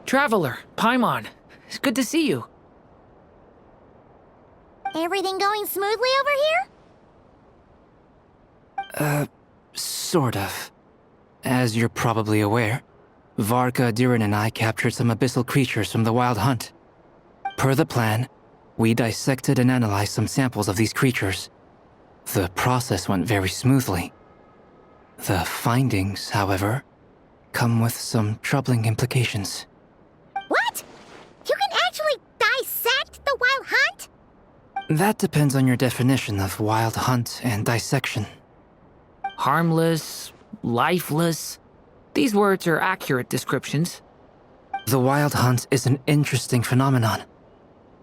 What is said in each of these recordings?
Traveler, Paimon. It's good to see you. Everything going smoothly over here? Sort of. As you're probably aware, Varka, Durin, and I captured some abyssal creatures from the Wild Hunt. Per the plan, we dissected and analyzed some samples of these creatures. The process went very smoothly. The findings, however, come with some troubling implications. What? You can actually dissect the Wild Hunt? That depends on your definition of Wild Hunt and dissection. Harmless, lifeless. These words are accurate descriptions. The Wild Hunt is an interesting phenomenon.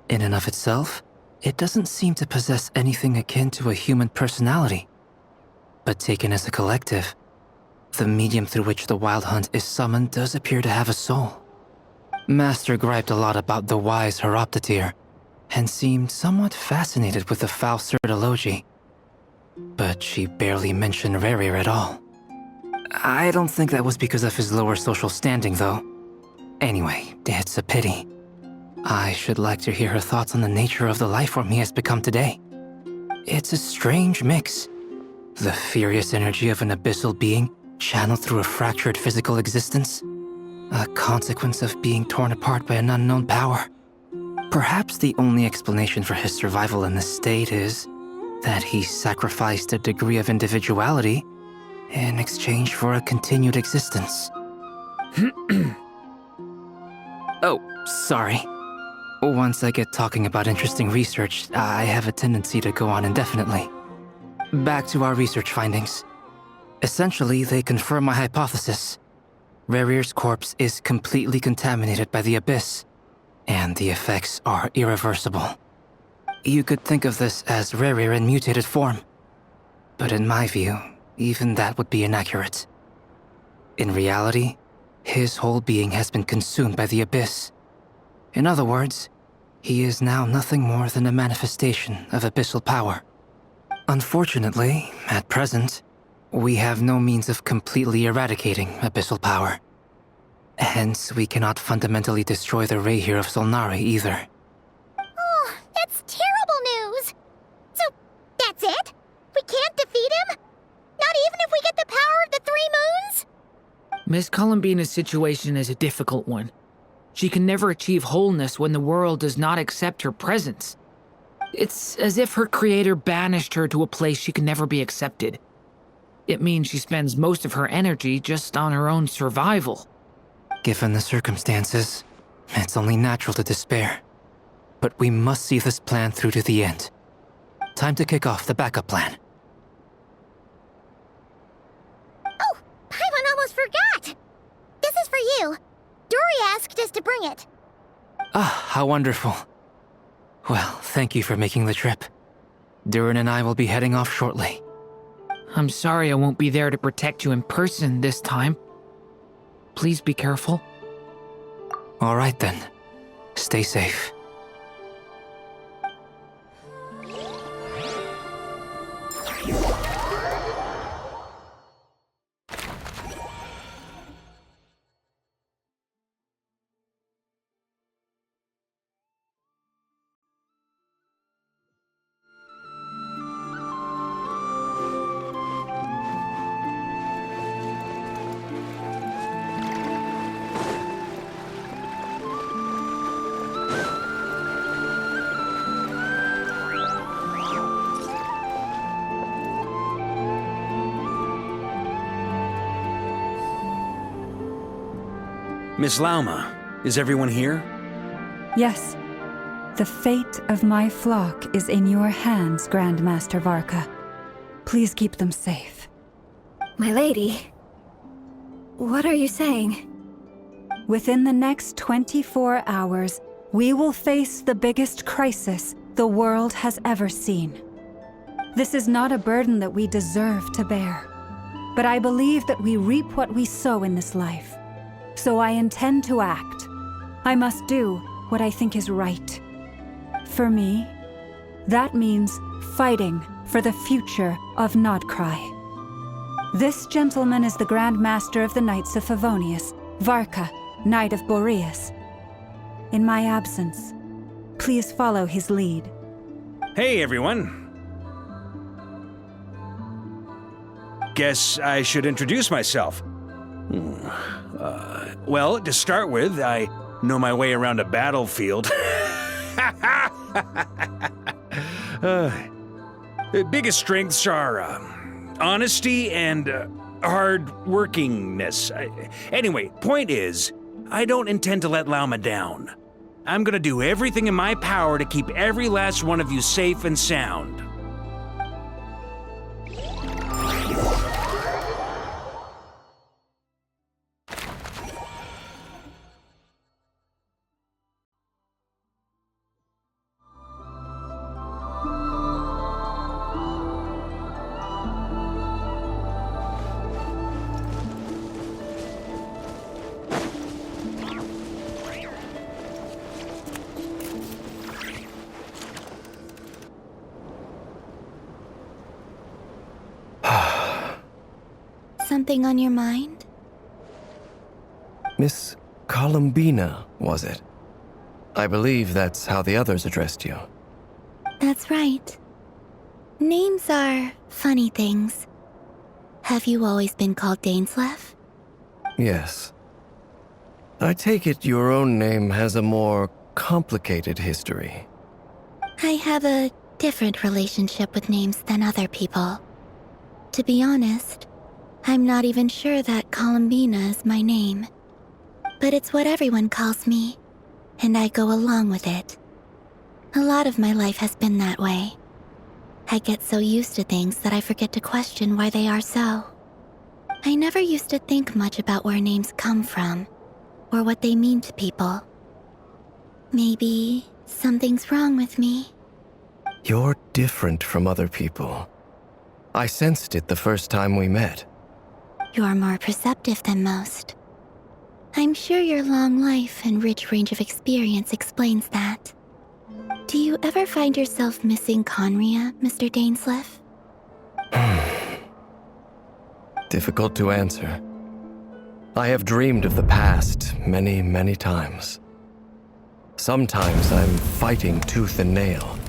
In and of itself, it doesn't seem to possess anything akin to a human personality. But taken as a collective, the medium through which the Wild Hunt is summoned does appear to have a soul. Master griped a lot about the wise Horoptotire, and seemed somewhat fascinated with the foul Surdology. But she barely mentioned Rerir at all. I don't think that was because of his lower social standing, though. Anyway, it's a pity. I should like to hear her thoughts on the nature of the lifeform he has become today. It's a strange mix. The furious energy of an abyssal being channeled through a fractured physical existence. A consequence of being torn apart by an unknown power. Perhaps the only explanation for his survival in this state is that he sacrificed a degree of individuality in exchange for a continued existence. Oh, sorry. Once I get talking about interesting research, I have a tendency to go on indefinitely. Back to our research findings. Essentially, they confirm my hypothesis. Rerir's corpse is completely contaminated by the Abyss, and the effects are irreversible. You could think of this as Rerir in mutated form. But in my view, even that would be inaccurate. In reality, his whole being has been consumed by the Abyss. In other words, he is now nothing more than a manifestation of abyssal power. Unfortunately, at present, we have no means of completely eradicating abyssal power. Hence, we cannot fundamentally destroy the Rerir of Solnari either. Oh, that's terrible news! So, that's it? We can't defeat him? Not even if we get the power of the Three Moons? Miss Columbina's situation is a difficult one. She can never achieve wholeness when the world does not accept her presence. It's as if her creator banished her to a place she can never be accepted. It means she spends most of her energy just on her own survival. Given the circumstances, it's only natural to despair. But we must see this plan through to the end. Time to kick off the backup plan. Oh, Paimon almost forgot! This is for you. Dory asked us to bring it. Ah, how wonderful. Well, thank you for making the trip. Durin and I will be heading off shortly. I'm sorry I won't be there to protect you in person this time. Please be careful. All right then. Stay safe. Miss Lauma, is everyone here? Yes. The fate of my flock is in your hands, Grand Master Varka. Please keep them safe. My lady, what are you saying? Within the next 24 hours, we will face the biggest crisis the world has ever seen. This is not a burden that we deserve to bear, but I believe that we reap what we sow in this life. So I intend to act. I must do what I think is right. For me, that means fighting for the future of Nodcry. This gentleman is the Grand Master of the Knights of Favonius, Varka, Knight of Boreas. in my absence. Please follow his lead. Hey, everyone. Guess I should introduce myself. Well, to start with, I know my way around a battlefield. Biggest strengths are honesty and hard-workingness. Anyway, point is, I don't intend to let Lauma down. I'm gonna do everything in my power to keep every last one of you safe and sound. Something on your mind? Miss Columbina, was it? I believe that's how the others addressed you. That's right. Names are funny things. Have you always been called Dainsleif? Yes. I take it your own name has a more complicated history. I have a different relationship with names than other people. To be honest, I'm not even sure that Columbina is my name. But it's what everyone calls me, and I go along with it. A lot of my life has been that way. I get so used to things that I forget to question why they are so. I never used to think much about where names come from, or what they mean to people. Maybe something's wrong with me. You're different from other people. I sensed it the first time we met. You're more perceptive than most. I'm sure your long life and rich range of experience explains that. Do you ever find yourself missing Conria, Mr. Dainsleif? Difficult to answer. I have dreamed of the past many, many times. Sometimes I'm fighting tooth and nail.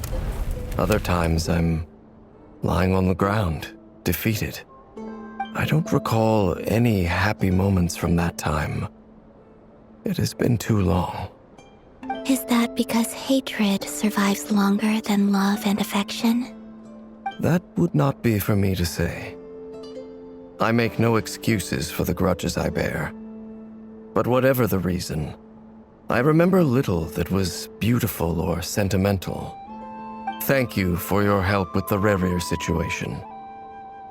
Other times I'm lying on the ground, defeated. I don't recall any happy moments from that time. It has been too long. Is that because hatred survives longer than love and affection? That would not be for me to say. I make no excuses for the grudges I bear. But whatever the reason, I remember little that was beautiful or sentimental. Thank you for your help with the Rerir situation.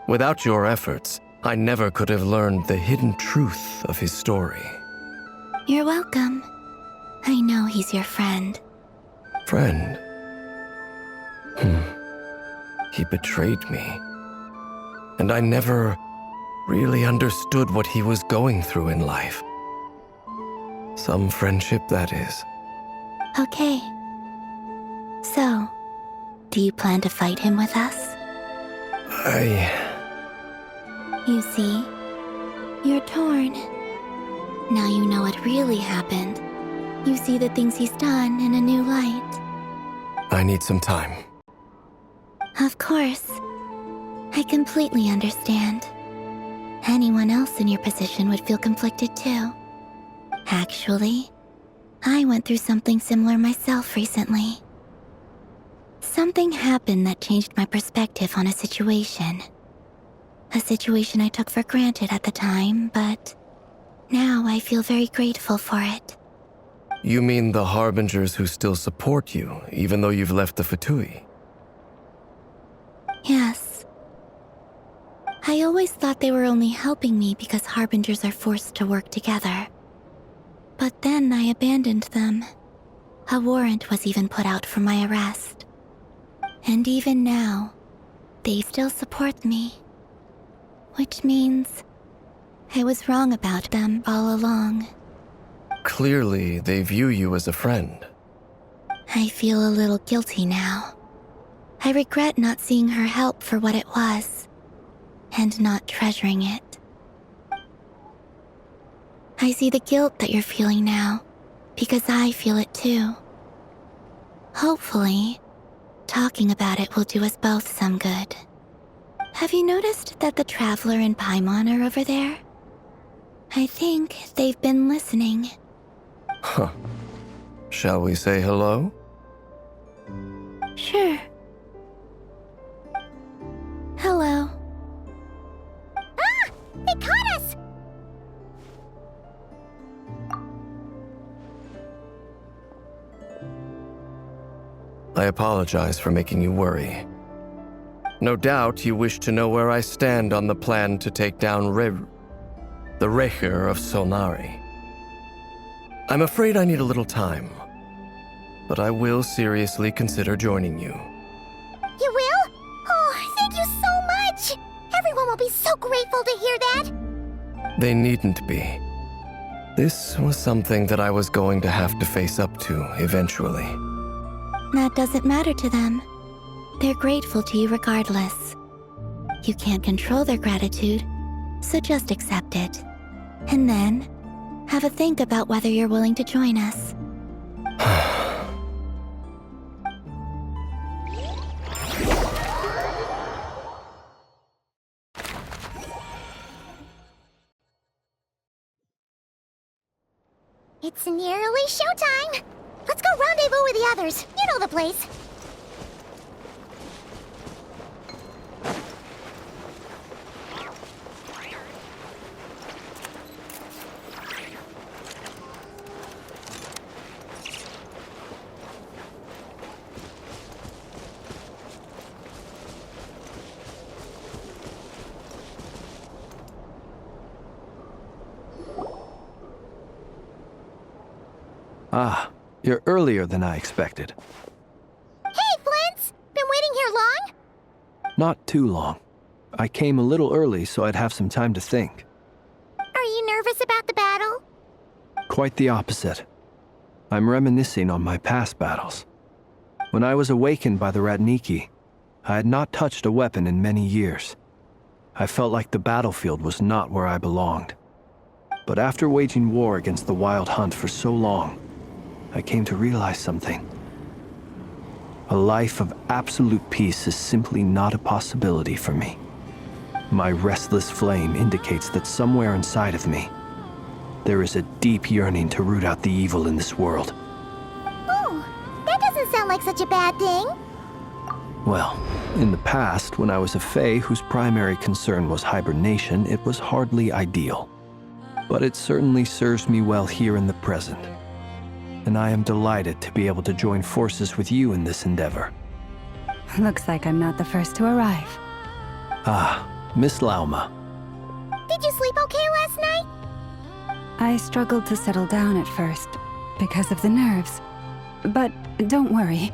Without your efforts, I never could have learned the hidden truth of his story. You're welcome. I know he's your friend. Friend? He betrayed me. And I never really understood what he was going through in life. Some friendship, that is. Okay. So, do you plan to fight him with us? You see, you're torn. Now you know what really happened. You see the things he's done in a new light. I need some time. Of course. I completely understand. Anyone else in your position would feel conflicted too. Actually, I went through something similar myself recently. Something happened that changed my perspective on a situation. A situation I took for granted at the time, but now I feel very grateful for it. You mean the Harbingers who still support you, even though you've left the Fatui? Yes. I always thought they were only helping me because Harbingers are forced to work together. But then I abandoned them. A warrant was even put out for my arrest. And even now, they still support me. Which means I was wrong about them all along. Clearly, they view you as a friend. I feel a little guilty now. I regret not seeing her help for what it was, and not treasuring it. I see the guilt that you're feeling now, because I feel it too. Hopefully, talking about it will do us both some good. Have you noticed that the Traveler and Paimon are over there? I think they've been listening. Huh. Shall we say hello? Sure. Hello. Ah! They caught us! I apologize for making you worry. No doubt you wish to know where I stand on the plan to take down the Recher of Solnari. I'm afraid I need a little time, but I will seriously consider joining you. You will? Oh, thank you so much! Everyone will be so grateful to hear that! They needn't be. This was something that I was going to have to face up to eventually. That doesn't matter to them. They're grateful to you regardless. You can't control their gratitude, so just accept it. And then, have a think about whether you're willing to join us. It's nearly showtime! Let's go rendezvous with the others. You know the place. Ah, you're earlier than I expected. Hey, Flint's! Been waiting here long? Not too long. I came a little early so I'd have some time to think. Are you nervous about the battle? Quite the opposite. I'm reminiscing on my past battles. When I was awakened by the Ratniki, I had not touched a weapon in many years. I felt like the battlefield was not where I belonged. But after waging war against the Wild Hunt for so long, I came to realize something. A life of absolute peace is simply not a possibility for me. My restless flame indicates that somewhere inside of me, there is a deep yearning to root out the evil in this world. Oh, that doesn't sound like such a bad thing. Well, in the past, when I was a Fae whose primary concern was hibernation, it was hardly ideal. But it certainly serves me well here in the present. And I am delighted to be able to join forces with you in this endeavor. Looks like I'm not the first to arrive. Ah, Miss Lauma. Did you sleep okay last night? I struggled to settle down at first because of the nerves. But don't worry.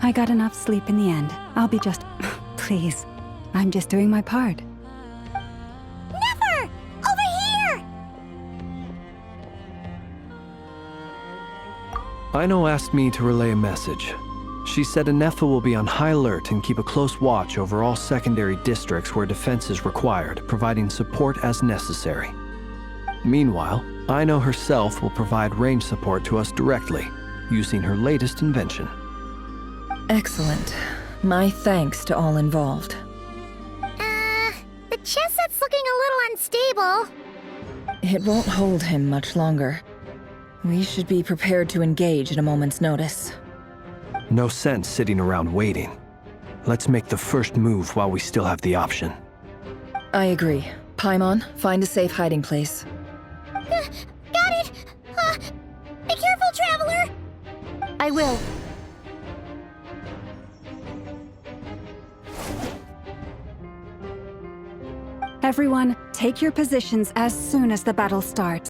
I got enough sleep in the end. I'll be just... Please. I'm just doing my part. Never! Over here! Aino asked me to relay a message. She said Anefa will be on high alert and keep a close watch over all secondary districts where defense is required, providing support as necessary. Meanwhile, Aino herself will provide range support to us directly, using her latest invention. Excellent. My thanks to all involved. The chess set's looking a little unstable. It won't hold him much longer. We should be prepared to engage at a moment's notice. No sense sitting around waiting. Let's make the first move while we still have the option. I agree. Paimon, find a safe hiding place. Got it! Be careful, Traveler! I will. Everyone, take your positions as soon as the battle starts.